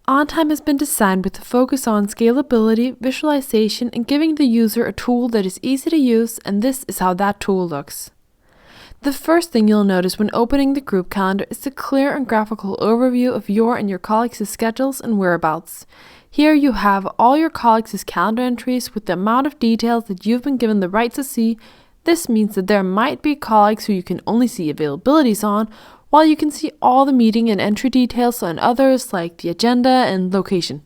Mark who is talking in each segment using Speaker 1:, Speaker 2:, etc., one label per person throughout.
Speaker 1: OnTime has been designed with a focus on scalability, visualization, and giving the user a tool that is easy to use, and this is how that tool looks. The first thing you'll notice when opening the group calendar is the clear and graphical overview of your and your colleagues' schedules and whereabouts. Here you have all your colleagues' calendar entries with the amount of details that you've been given the right to see. This means that there might be colleagues who you can only see availabilities on, while you can see all the meeting and entry details on others like the agenda and location.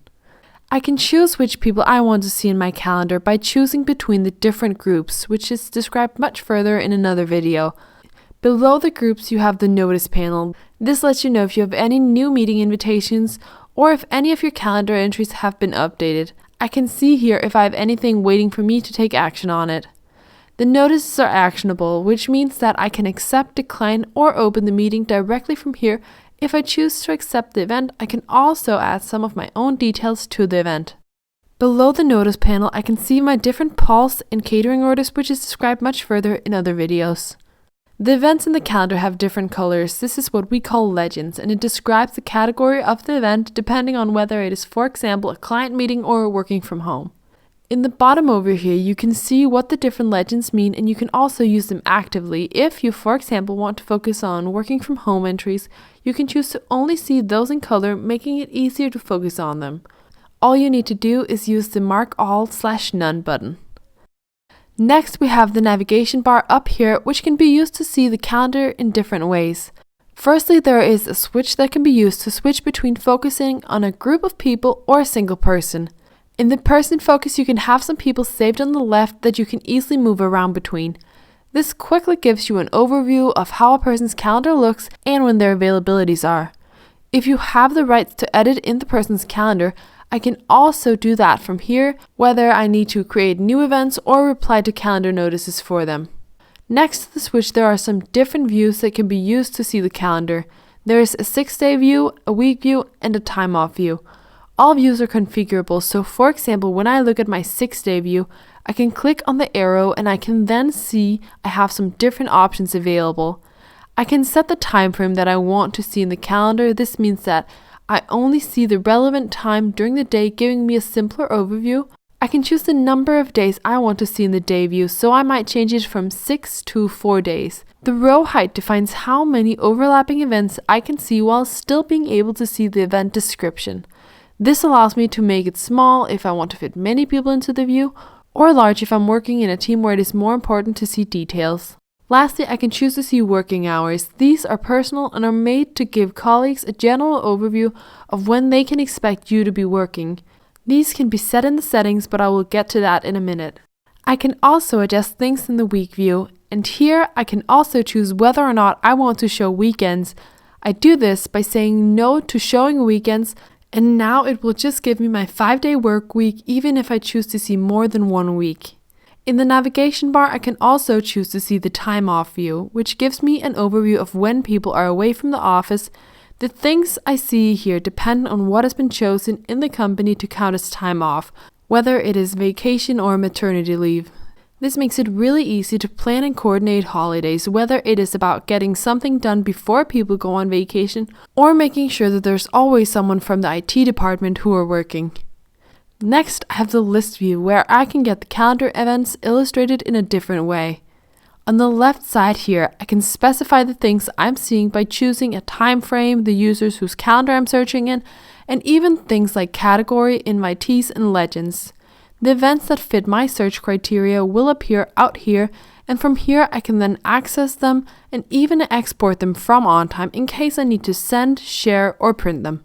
Speaker 1: I can choose which people I want to see in my calendar by choosing between the different groups, which is described much further in another video. Below the groups you have the notice panel. This lets you know if you have any new meeting invitations or if any of your calendar entries have been updated. I can see here if I have anything waiting for me to take action on it. The notices are actionable, which means that I can accept, decline, or open the meeting directly from here. If I choose to accept the event, I can also add some of my own details to the event. Below the notice panel, I can see my different pulse and catering orders, which is described much further in other videos. The events in the calendar have different colors. This is what we call legends, and it describes the category of the event depending on whether it is, for example, a client meeting or working from home. In the bottom over here, you can see what the different legends mean, and you can also use them actively. If you, for example, want to focus on working from home entries, you can choose to only see those in color, making it easier to focus on them. All you need to do is use the Mark All/None button. Next, we have the navigation bar up here, which can be used to see the calendar in different ways. Firstly, there is a switch that can be used to switch between focusing on a group of people or a single person. In the person focus, you can have some people saved on the left that you can easily move around between. This quickly gives you an overview of how a person's calendar looks and when their availabilities are. If you have the rights to edit in the person's calendar, I can also do that from here, whether I need to create new events or reply to calendar notices for them. Next to the switch, there are some different views that can be used to see the calendar. There is a 6-day view, a week view, and a time off view. All views are configurable, so for example, when I look at my 6-day view, I can click on the arrow and I can then see I have some different options available. I can set the time frame that I want to see in the calendar. This means that I only see the relevant time during the day, giving me a simpler overview. I can choose the number of days I want to see in the day view, so I might change it from 6 to 4 days. The row height defines how many overlapping events I can see while still being able to see the event description. This allows me to make it small if I want to fit many people into the view, or large if I'm working in a team where it is more important to see details. Lastly, I can choose to see working hours. These are personal and are made to give colleagues a general overview of when they can expect you to be working. These can be set in the settings, but I will get to that in a minute. I can also adjust things in the week view, and here I can also choose whether or not I want to show weekends. I do this by saying no to showing weekends, and now it will just give me my 5-day work week even if I choose to see more than 1 week. In the navigation bar, I can also choose to see the time off view, which gives me an overview of when people are away from the office. The things I see here depend on what has been chosen in the company to count as time off, whether it is vacation or maternity leave. This makes it really easy to plan and coordinate holidays, whether it is about getting something done before people go on vacation or making sure that there's always someone from the IT department who are working. Next, I have the list view where I can get the calendar events illustrated in a different way. On the left side here, I can specify the things I'm seeing by choosing a time frame, the users whose calendar I'm searching in, and even things like category, invitees, and legends. The events that fit my search criteria will appear out here, and from here I can then access them and even export them from OnTime in case I need to send, share, or print them.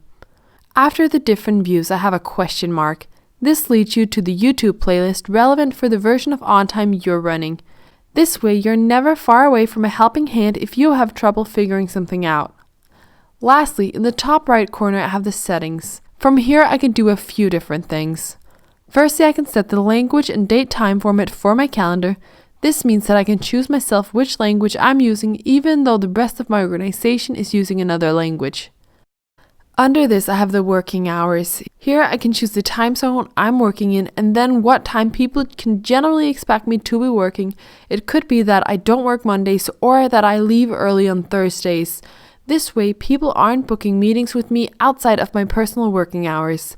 Speaker 1: After the different views, I have a question mark. This leads you to the YouTube playlist relevant for the version of OnTime you're running. This way, you're never far away from a helping hand if you have trouble figuring something out. Lastly, in the top right corner, I have the settings. From here, I can do a few different things. Firstly, I can set the language and date time format for my calendar. This means that I can choose myself which language I'm using even though the rest of my organization is using another language. Under this, I have the working hours. Here I can choose the time zone I'm working in and then what time people can generally expect me to be working. It could be that I don't work Mondays or that I leave early on Thursdays. This way, people aren't booking meetings with me outside of my personal working hours.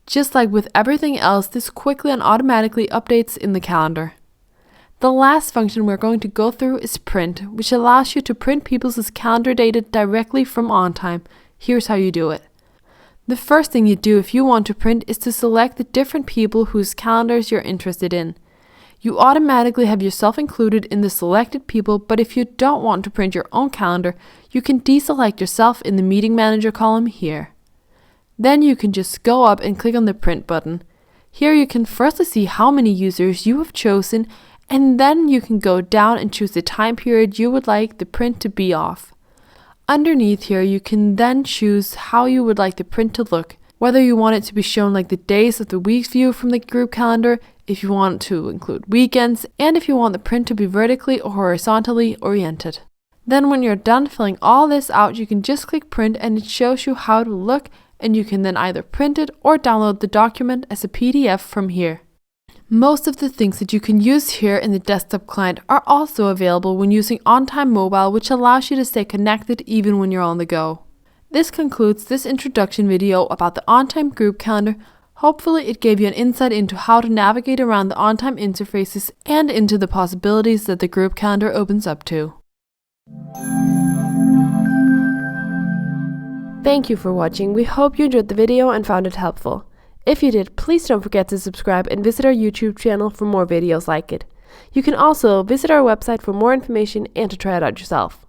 Speaker 1: Just like with everything else, this quickly and automatically updates in the calendar. The last function we're going to go through is print, which allows you to print people's calendar data directly from OnTime. Here's how you do it. The first thing you do if you want to print is to select the different people whose calendars you're interested in. You automatically have yourself included in the selected people, but if you don't want to print your own calendar, you can deselect yourself in the Meeting Manager column here. Then you can just go up and click on the print button. Here you can firstly see how many users you have chosen, and then you can go down and choose the time period you would like the print to be off. Underneath here, you can then choose how you would like the print to look, whether you want it to be shown like the days of the week's view from the group calendar, if you want to include weekends, and if you want the print to be vertically or horizontally oriented. Then when you're done filling all this out, you can just click print and it shows you how it will look, and you can then either print it or download the document as a PDF from here. Most of the things that you can use here in the desktop client are also available when using OnTime Mobile, which allows you to stay connected even when you're on the go. This concludes this introduction video about the OnTime group calendar. Hopefully it gave you an insight into how to navigate around the OnTime interfaces and into the possibilities that the group calendar opens up to. Thank you for watching. We hope you enjoyed the video and found it helpful. If you did, please don't forget to subscribe and visit our YouTube channel for more videos like it. You can also visit our website for more information and to try it out yourself.